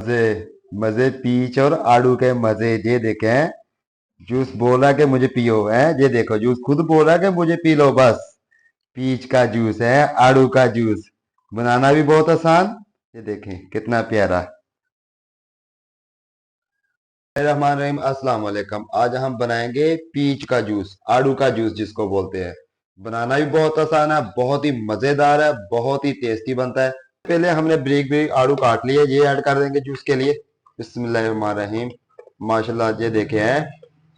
मजे मजे पीच और आड़ू के मजे, ये देखें। जूस बोला कि मुझे पियो है, ये देखो जूस खुद बोला कि मुझे पी लो बस। पीच का जूस है, आड़ू का जूस। बनाना भी बहुत आसान। ये देखें कितना प्यारा। रहमान रहीम, अस्सलाम वालेकुम। आज हम बनाएंगे पीच का जूस, आड़ू का जूस जिसको बोलते हैं। बनाना भी बहुत आसान है, बहुत ही मजेदार है, बहुत ही टेस्टी बनता है। पहले हमने ब्रीक ब्रीक आड़ू काट लिए, ये ऐड कर देंगे जूस के लिए। बिस्मिल्लाहिर्रहमानिर्रहीम। माशाल्लाह, ये देखे हैं,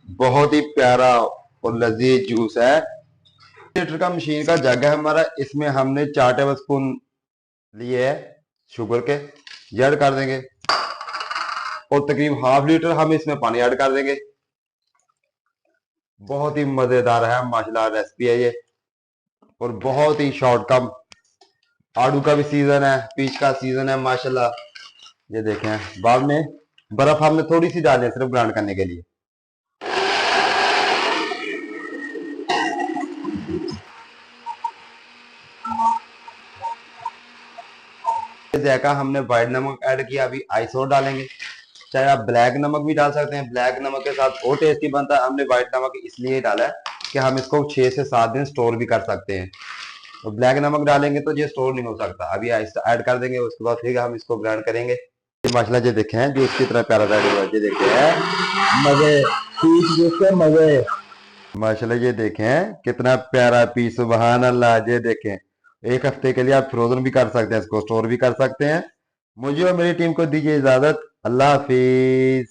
बहुत ही प्यारा और लजीज जूस है। लीटर का मशीन का जग है हमारा, इसमें हमने 4 टेबल स्पून लिए है शुगर के, ये ऐड कर देंगे। और तकरीबन हाफ लीटर हम इसमें पानी ऐड कर देंगे। बहुत ही मजेदार है माशाल्लाह रेसिपी है ये, और बहुत ही शॉर्ट कम। आड़ू का भी सीजन है, पीच का सीजन है माशाल्लाह। ये देखें, बाद में बर्फ हमने थोड़ी सी डाली है सिर्फ ग्राइंड करने के लिए। जायका हमने व्हाइट नमक ऐड किया, अभी आइस और डालेंगे। चाहे आप ब्लैक नमक भी डाल सकते हैं, ब्लैक नमक के साथ और टेस्टी बनता है। हमने व्हाइट नमक इसलिए डाला है कि हम इसको 6 से 7 दिन स्टोर भी कर सकते हैं। तो ब्लैक नमक डालेंगे तो ये स्टोर नहीं हो सकता। अभी आइस ऐड कर देंगे, उसके बाद फिर हम इसको ग्राइंड करेंगे। ये मसाला जो देखे हैं, जो इसकी तरह प्यारा रेडी हुआ है, ये देखे हैं मजे, पीस जिसके मजे। माशाल्लाह, ये देखें कितना प्यारा पीस, सुभान अल्लाह। ये देखें, 1 हफ्ते के लिए आप फ्रोजन भी कर सकते हैं, इसको स्टोर भी कर सकते हैं। मुझे और मेरी टीम को दीजिए इजाजत। अल्लाह हाफिज।